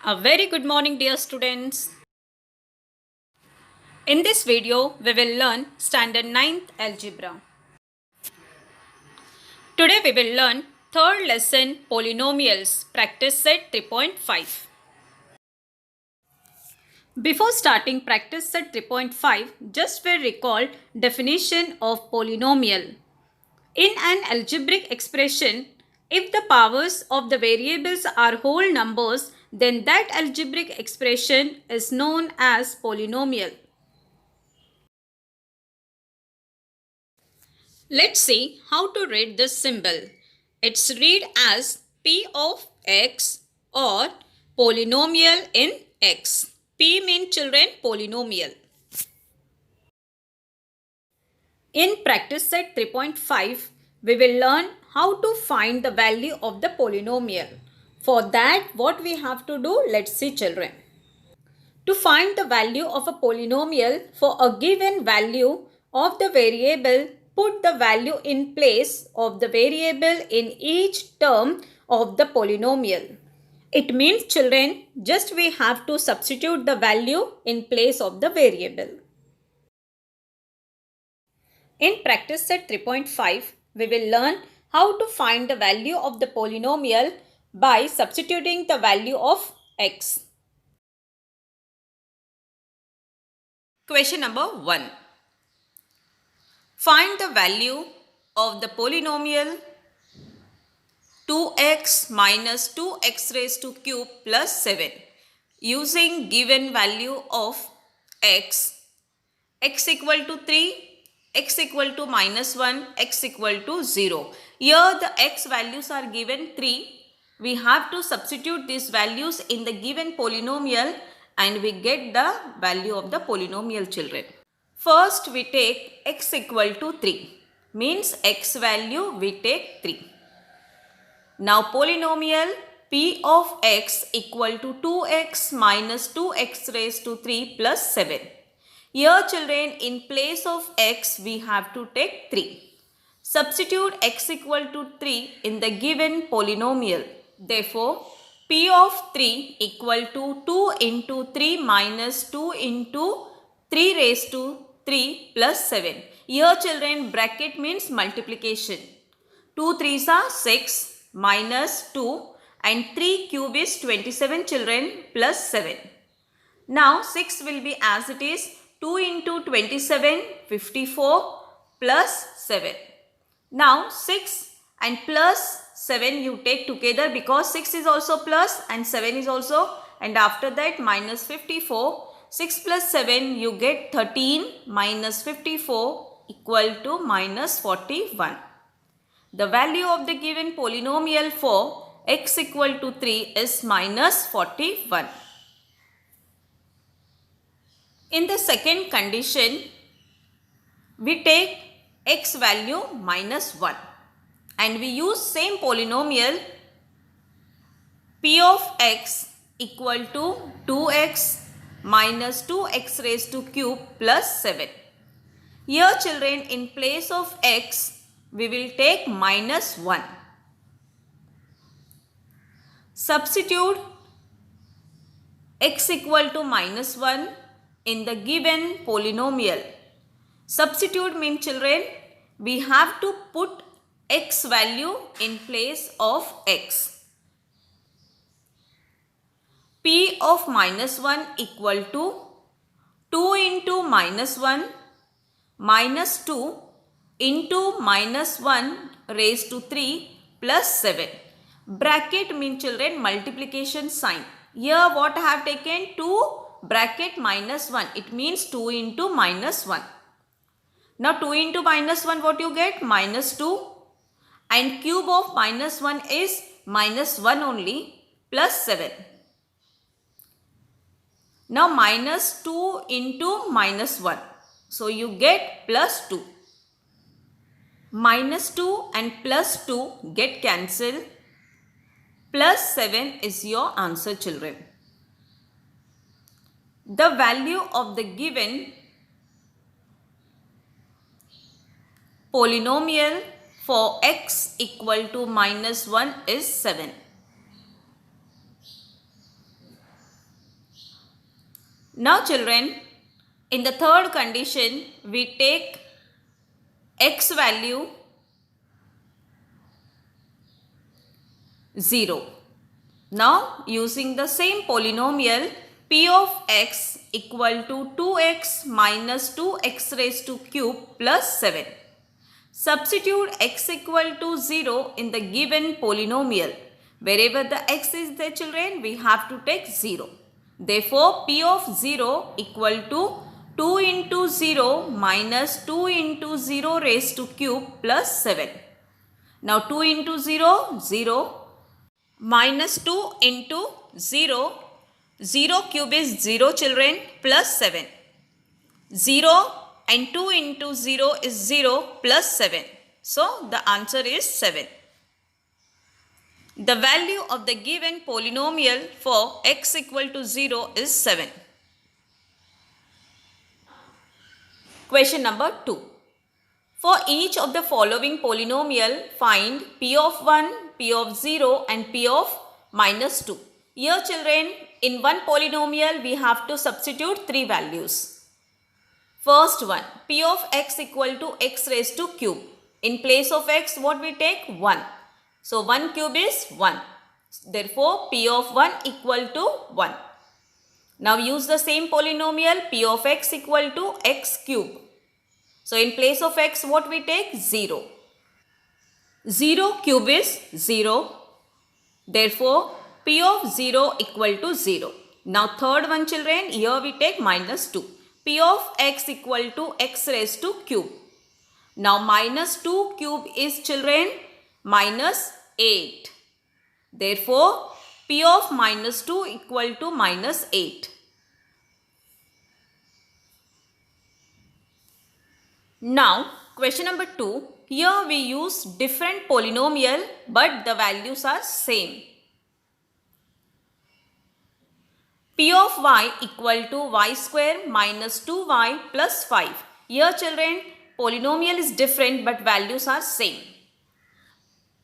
A very good morning, dear students. In this video, we will learn Standard 9th Algebra. Today we will learn third lesson Polynomials, practice set 3.5. Before starting practice set 3.5, just we recall definition of polynomial. In an algebraic expression, if the powers of the variables are whole numbers, then that algebraic expression is known as polynomial. Let's see how to read this symbol. It's read as P of x or polynomial in x. P means children polynomial. In practice set 3.5, we will learn how to find the value of the polynomial. For that, what we have to do, let's see children. To find the value of a polynomial for a given value of the variable, put the value in place of the variable in each term of the polynomial. It means children, just we have to substitute the value in place of the variable. In practice set 3.5, we will learn how to find the value of the polynomial by substituting the value of x. Question number 1. Find the value of the polynomial 2x minus 2x raised to cube plus 7 using given value of x equal to 3, x equal to minus 1, x equal to 0. Here the x values are given 3. We have to substitute these values in the given polynomial and we get the value of the polynomial children. First we take x equal to 3. Means x value we take 3. Now polynomial p of x equal to 2x minus 2x raised to 3 plus 7. Here children, in place of x we have to take 3. Substitute x equal to 3 in the given polynomial. Therefore, p of 3 equal to 2 into 3 minus 2 into 3 raised to 3 plus 7. Here children, bracket means multiplication. 2 3s are 6 minus 2 and 3 cube is 27 children plus 7. Now 6 will be as it is. 2 into 27, 54 plus 7. Now 6 and plus 7 you take together because 6 is also plus and 7 is also, and after that minus 54. 6 plus 7 you get 13 minus 54 equal to minus 41. The value of the given polynomial for x equal to 3 is minus 41. In the second condition, we take x value minus 1 and we use same polynomial p of x equal to 2x minus 2x raised to cube plus 7. Here children, in place of x, we will take minus 1. Substitute x equal to minus 1 in the given polynomial. Substitute means children, we have to put x value in place of x. P of minus 1 equal to 2 into minus 1 minus 2 into minus 1 raised to 3 plus 7. Bracket means children multiplication sign. Here what I have taken 2 bracket minus 1. It means 2 into minus 1. Now 2 into minus 1 what you get? Minus 2. And cube of minus 1 is minus 1 only plus 7. Now minus 2 into minus 1. So you get plus 2. Minus 2 and plus 2 get cancelled. Plus 7 is your answer children. The value of the given polynomial for x equal to minus 1 is 7. Now children, in the third condition, we take x value 0. Now using the same polynomial, p of x equal to 2x minus 2x raised to cube plus 7. Substitute x equal to 0 in the given polynomial. Wherever the x is there children, we have to take 0. Therefore, p of 0 equal to 2 into 0 minus 2 into 0 raised to cube plus 7. Now 2 into 0, 0. Minus 2 into 0. 0 cube is 0 children plus 7. 0 and 2 into 0 is 0 plus 7. So, the answer is 7. The value of the given polynomial for x equal to 0 is 7. Question number 2. For each of the following polynomial, find p of 1, p of 0 and p of minus 2. Here children, in one polynomial we have to substitute 3 values. First one, p of x equal to x raised to cube. In place of x, what we take? 1. So, 1 cube is 1. Therefore, p of 1 equal to 1. Now, use the same polynomial, p of x equal to x cube. So, in place of x, what we take? 0. 0 cube is 0. Therefore, p of 0 equal to 0. Now, third one children, here we take minus 2. P of x equal to x raised to cube. Now minus 2 cube is children minus 8. Therefore, P of minus 2 equal to minus 8. Now question number 2. Here we use different polynomial but the values are same. P of y equal to y square minus 2y plus 5. Here children, polynomial is different but values are same.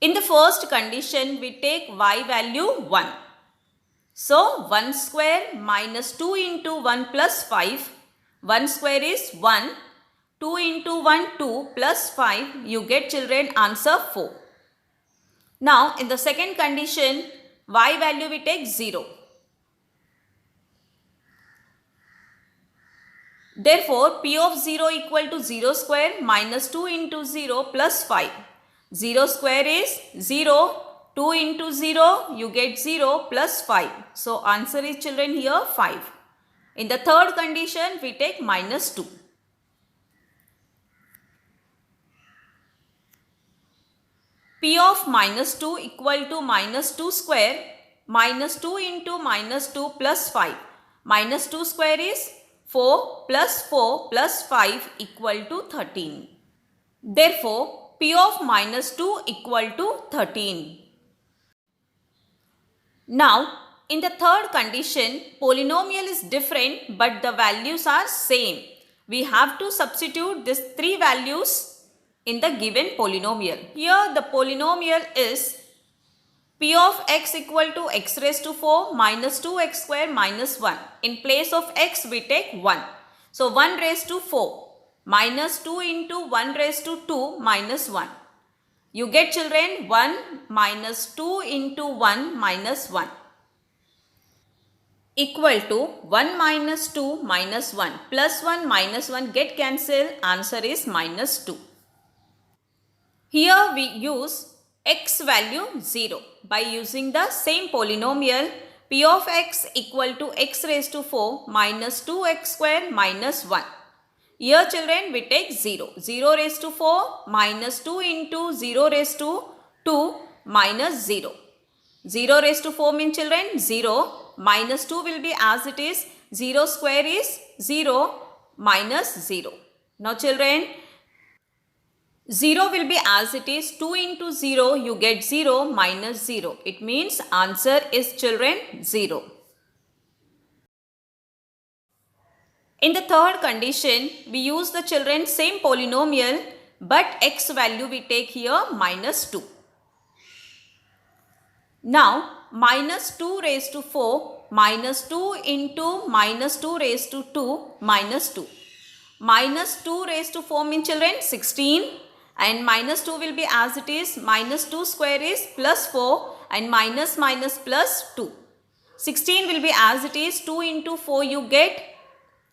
In the first condition, we take y value 1. So, 1 square minus 2 into 1 plus 5. 1 square is 1. 2 into 1, 2 plus 5. You get children answer 4. Now, in the second condition, y value we take 0. Therefore, p of 0 equal to 0 square minus 2 into 0 plus 5. 0 square is 0. 2 into 0, you get 0 plus 5. So, answer is children here 5. In the third condition, we take minus 2. P of minus 2 equal to minus 2 square minus 2 into minus 2 plus 5. Minus 2 square is 4 plus 4 plus 5 equal to 13. Therefore, P of minus 2 equal to 13. Now, in the third condition, polynomial is different but the values are same. We have to substitute these 3 values in the given polynomial. Here the polynomial is p of x equal to x raised to 4 minus 2x square minus 1. In place of x, we take 1. So, 1 raised to 4 minus 2 into 1 raised to 2 minus 1. You get children 1 minus 2 into 1 minus 1 equal to 1 minus 2 minus 1 plus 1 minus 1 get cancelled. Answer is minus 2. Here we use x value 0 by using the same polynomial p of x equal to x raised to 4 minus 2x square minus 1. Here children we take 0. 0 raised to 4 minus 2 into 0 raised to 2 minus 0. 0 raised to 4 means children 0 minus 2 will be as it is. 0 square is 0 minus 0. Now children, 0 will be as it is. 2 into 0, you get 0 minus 0. It means answer is children 0. In the third condition, we use the children same polynomial but x value we take here minus 2. Now, minus 2 raised to 4 minus 2 into minus 2 raised to 2 minus 2. Minus 2 raised to 4 means children 16, and minus 2 will be as it is. Minus 2 square is plus 4 and minus plus 2. 16 will be as it is. 2 into 4 you get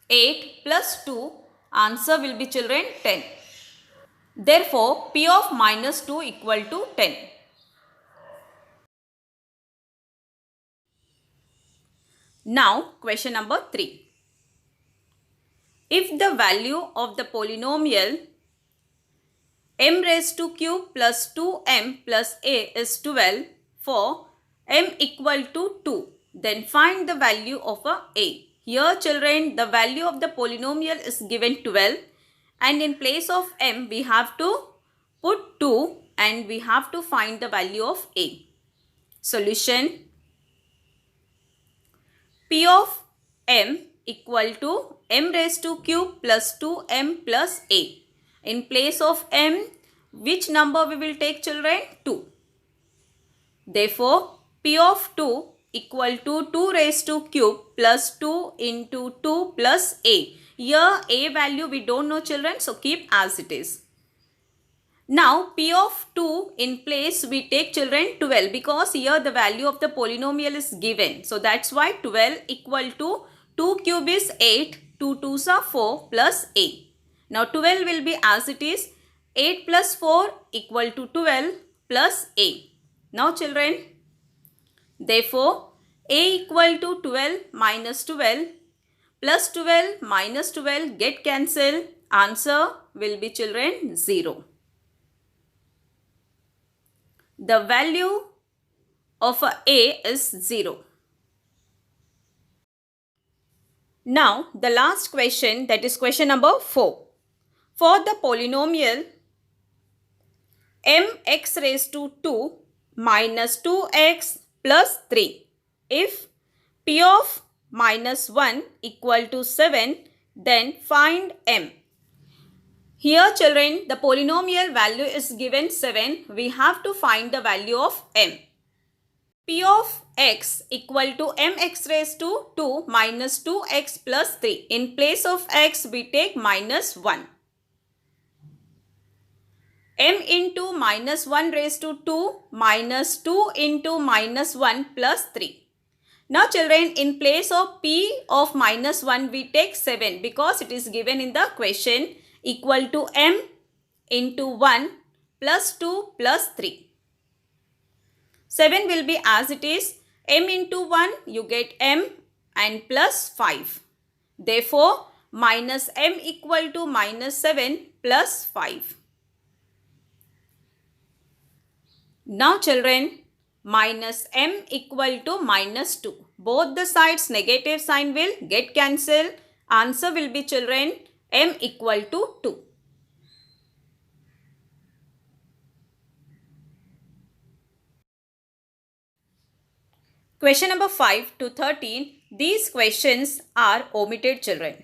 8 plus 2. Answer will be children 10. Therefore, P of minus 2 equal to 10. Now, question number 3. If the value of the polynomial m raised to cube plus 2m plus a is 12 for m equal to 2, then find the value of a. Here children, the value of the polynomial is given 12, and in place of m we have to put 2 and we have to find the value of a. Solution: P of m equal to m raised to cube plus 2m plus a. In place of m, which number we will take children? 2. Therefore, P of 2 equal to 2 raised to cube plus 2 into 2 plus a. Here a value we don't know children, so keep as it is. Now P of 2 in place we take children 12, because here the value of the polynomial is given. So that's why 12 equal to 2 cube is 8, 2 2s are 4 plus a. Now 12 will be as it is. 8 plus 4 equal to 12 plus a. Now children, therefore a equal to 12 minus 12 plus 12 minus 12 get cancelled. Answer will be children 0. The value of a is 0. Now the last question, that is question number 4. For the polynomial mx raised to 2 minus 2x plus 3, if P of minus 1 equal to 7, then find m. Here children, the polynomial value is given 7. We have to find the value of m. P of x equal to mx raised to 2 minus 2x plus 3. In place of x, we take minus 1. M into minus 1 raised to 2 minus 2 into minus 1 plus 3. Now children, in place of P of minus 1 we take 7, because it is given in the question, equal to M into 1 plus 2 plus 3. 7 will be as it is. M into 1 you get M and plus 5. Therefore, minus M equal to minus 7 plus 5. Now children, minus m equal to minus 2. Both the sides negative sign will get cancelled. Answer will be children m equal to 2. Question number 5 to 13. These questions are omitted children.